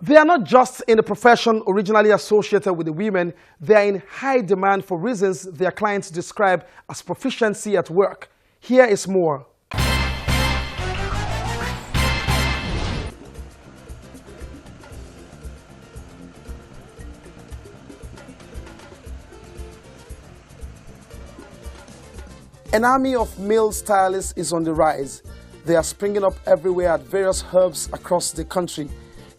They are not just in the profession originally associated with the women, they are in high demand for reasons their clients describe as proficiency at work. Here is more. An army of male stylists is on the rise. They are springing up everywhere at various hubs across the country,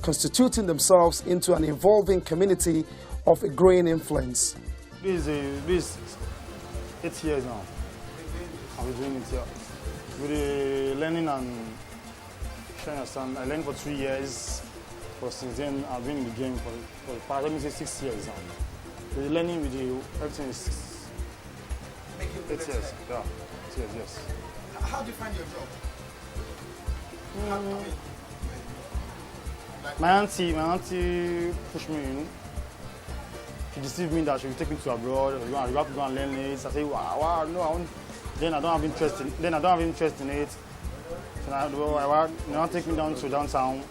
constituting themselves into an evolving community of a growing influence. This is 8 years now. I've been doing it here. With the learning and I learned for 3 years, but since then I've been in the game for the past, let me say 6 years now. With the learning with the everything is 8 years. Yeah, 8 years, yes. How do you find your job? My auntie pushed me in. She deceived me that she would take me to abroad. You have to go and learn it. I say, wow, no, I won't. Then I don't have interest in it. So now take me down to downtown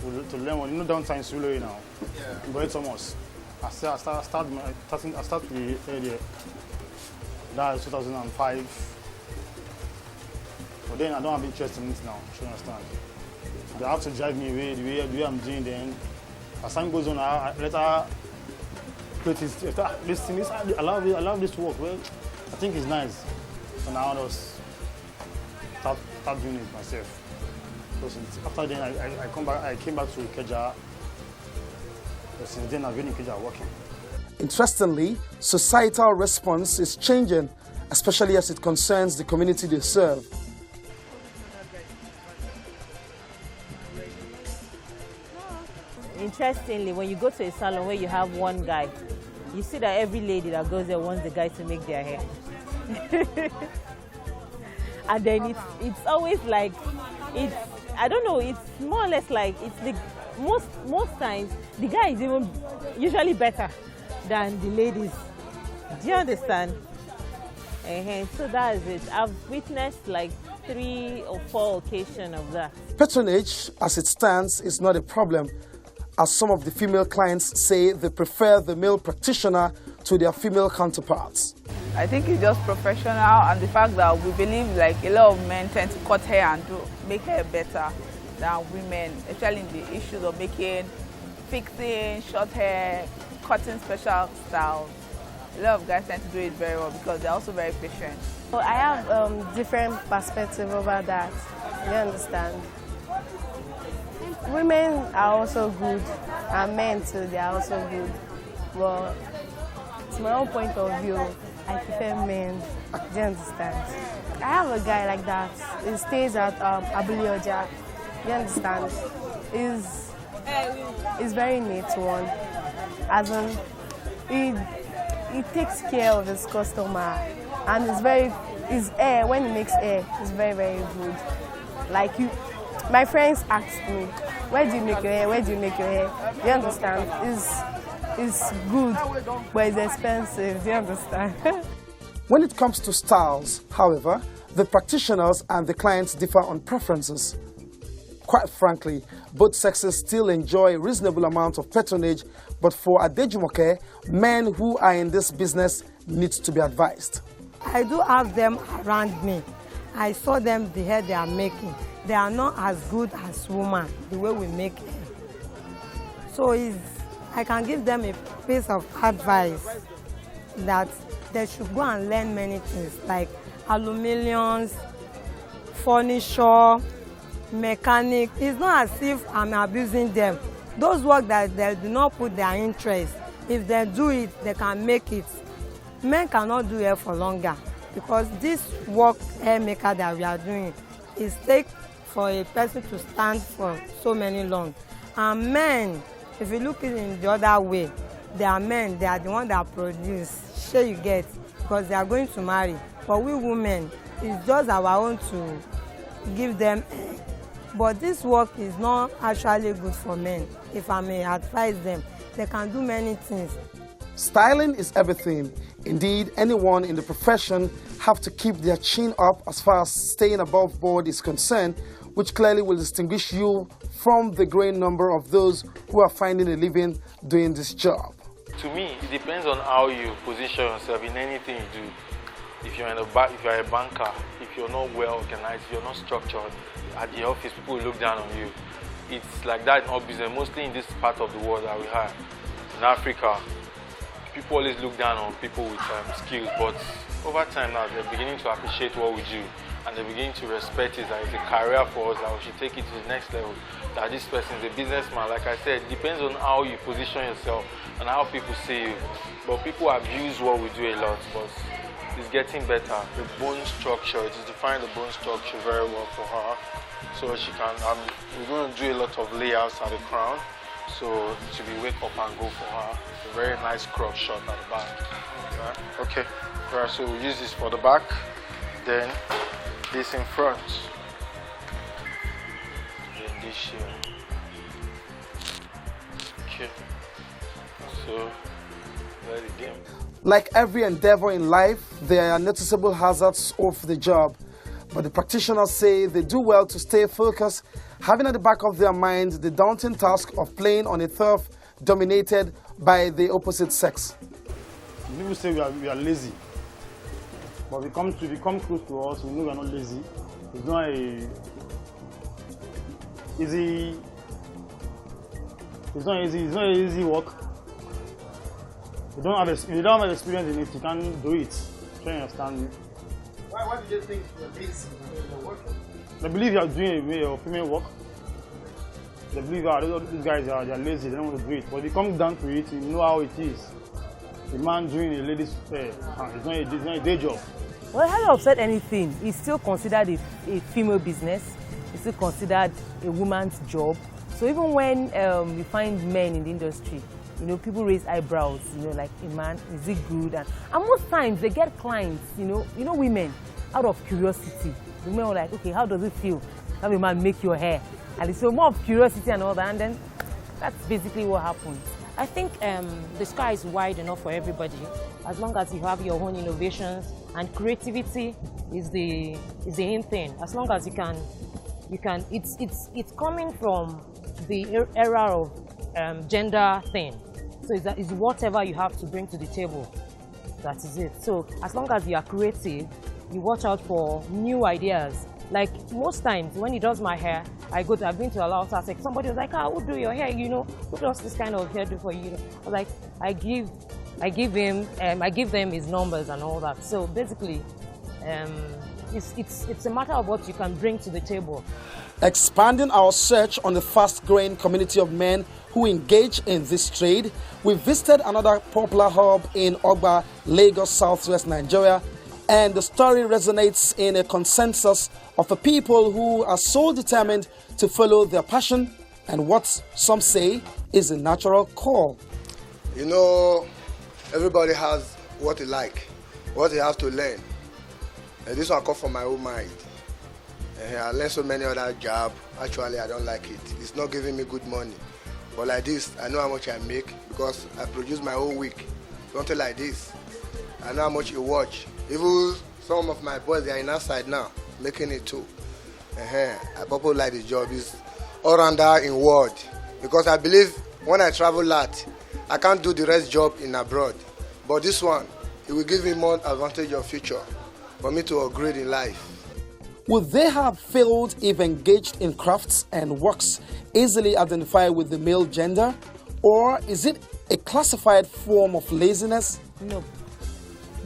to learn. You know downtown is Sulu now. Yeah. But it's almost. I start with the area. That is 2005. But then I don't have interest in it now. You understand? They have to drive me away the way I'm doing then. As time goes on, I let her create this thing. I love this work. Well, I think it's nice. So now I just start doing it myself. So after then, I came back to Ikeja. So since then, I've been in Ikeja working. Interestingly, societal response is changing, especially as it concerns the community they serve. Interestingly, when you go to a salon where you have one guy, you see that every lady that goes there wants the guy to make their hair. And then it's always like, I don't know, it's more or less like, it's the most times, the guy is even usually better than the ladies. Do you understand? So that is it. I've witnessed like 3 or 4 occasions of that. Patronage, as it stands, is not a problem, as some of the female clients say they prefer the male practitioner to their female counterparts. I think it's just professional, and the fact that we believe like a lot of men tend to cut hair and make hair better than women, especially in the issues of fixing short hair, cutting special styles. A lot of guys tend to do it very well because they're also very patient. Well, I have different perspective over that. You understand? Women are also good, and men too, they are also good. But to my own point of view, I prefer men. Do you understand? I have a guy like that. He stays at Abulioja. You understand? He's very neat one. As in, he takes care of his customer, and his hair, when he makes hair, is very, very good. Like my friends asked me, where do you make your hair? Where do you make your hair? Do you understand? It's good, but it's expensive. Do you understand? When it comes to styles, however, the practitioners and the clients differ on preferences. Quite frankly, both sexes still enjoy a reasonable amount of patronage, but for Adejumoke, men who are in this business need to be advised. I do have them around me. I saw them, the hair they are making. They are not as good as women, the way we make hair. So I can give them a piece of advice that they should go and learn many things like aluminiums, furniture, mechanic. It's not as if I'm abusing them. Those work that they do not put their interest, if they do it, they can make it. Men cannot do hair for longer because this work hair maker that we are doing is take for a person to stand for so many long. And men, if you look at it in the other way, they are men, they are the ones that produce. Sure you get, because they are going to marry. But we women, it's just our own to give them. But this work is not actually good for men. If I may advise them, they can do many things. Styling is everything. Indeed, anyone in the profession have to keep their chin up as far as staying above board is concerned, which clearly will distinguish you from the growing number of those who are finding a living doing this job. To me, it depends on how you position yourself in anything you do. If you're if you're a banker, if you're not well organized, if you're not structured, at the office people will look down on you. It's like that in all business, mostly in this part of the world that we have. In Africa, people always look down on people with skills, but over time now they're beginning to appreciate what we do, and they're beginning to respect it as a career for us, that we should take it to the next level, that this person is a businessman. Like I said, it depends on how you position yourself and how people see you. But people abuse what we do a lot, but it's getting better. The bone structure, it is defining the bone structure very well for her. So she can, we're going to do a lot of layouts at the crown. So it should be wake up and go for her. A very nice crop shot at the back. Right? Okay, right, so we'll use this for the back, then this in front, then this here. Okay, so let it game. Like every endeavor in life, there are noticeable hazards of the job, but the practitioners say they do well to stay focused, having at the back of their minds the daunting task of playing on a turf dominated by the opposite sex. People say we are lazy, but if you come close to us, we know we are not lazy. It's not an easy work. If you don't have experience in it, you can't do it. Can you understand me? Why do you think you're lazy when you're working? They believe you are doing a female work. They believe these guys are lazy, they don't want to do it. But if you come down to it, you know how it is. The man doing a lady's it's not a day job. Well, how I've said anything, it's still considered a female business. It's still considered a woman's job. So even when we find men in the industry, you know, people raise eyebrows, you know, like, a man, is it good? And most times they get clients, you know, women, out of curiosity. The women are like, okay, how does it feel to have a man make your hair? And it's so more of curiosity and all that, and then that's basically what happens. I think the sky is wide enough for everybody, as long as you have your own innovations, and creativity is the in thing. As long as you can, it's coming from the era of gender thing. So it's whatever you have to bring to the table. That is it. So as long as you are creative, you watch out for new ideas. Like most times when he does my hair, I've been to a lot of times, like somebody was like, who do your hair, you know, who does this kind of hairdo for you? I was like, I give them his numbers and all that. So basically, it's a matter of what you can bring to the table. Expanding our search on the fast-growing community of men who engage in this trade, we visited another popular hub in Ogba, Lagos, Southwest Nigeria, and the story resonates in a consensus of the people who are so determined to follow their passion and what some say is a natural call. You know, everybody has what they like, what they have to learn. And this one comes from my own mind. I learned so many other jobs. Actually, I don't like it. It's not giving me good money. But like this, I know how much I make because I produce my whole week. Something like this. I know how much you watch. Even some of my boys, they are in outside now, making it too. I probably like the job. It's all-rounder in world. Because I believe when I travel a lot, I can't do the rest job in abroad. But this one, it will give me more advantage of future for me to upgrade in life. Would they have failed if engaged in crafts and works easily identified with the male gender? Or is it a classified form of laziness? No.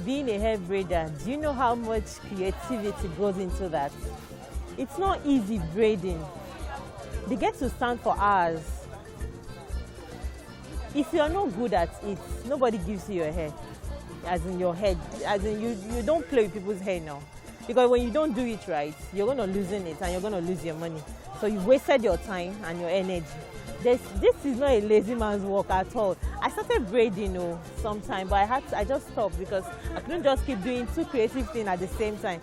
Being a hair braider, do you know how much creativity goes into that? It's not easy braiding. They get to stand for hours. If you're not good at it, nobody gives you your hair. As in your head, as in you don't play with people's hair now. Because when you don't do it right, you're going to loosen it and you're going to lose your money. So you've wasted your time and your energy. This is not a lazy man's work at all. I started braiding sometime, but I just stopped because I couldn't just keep doing two creative things at the same time.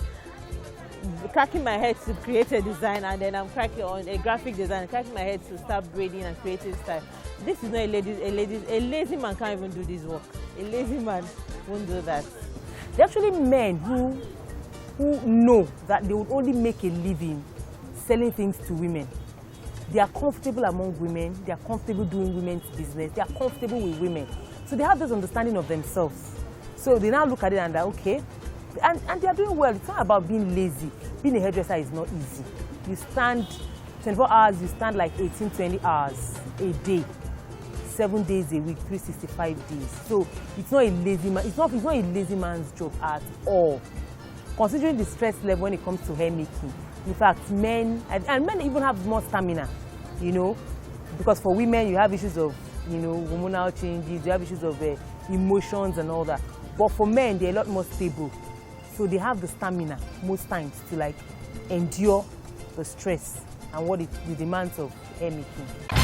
Cracking my head to create a design, and then I'm cracking on a graphic design, cracking my head to start braiding and creative style. This is not a lazy man can't even do this work. A lazy man won't do that. There are actually men who know that they would only make a living selling things to women. They are comfortable among women. They are comfortable doing women's business. They are comfortable with women. So they have this understanding of themselves. So they now look at it and they're okay. And they are doing well. It's not about being lazy. Being a hairdresser is not easy. You stand 24 hours, you stand like 18, 20 hours a day. 7 days a week, 365 days. So it's not a lazy man. It's not a lazy man's job at all. Considering the stress level when it comes to hair making, in fact, men and men even have more stamina, you know, because for women you have issues of, you know, hormonal changes, you have issues of emotions and all that. But for men, they're a lot more stable, so they have the stamina most times to like endure the stress and what the demands of hair making.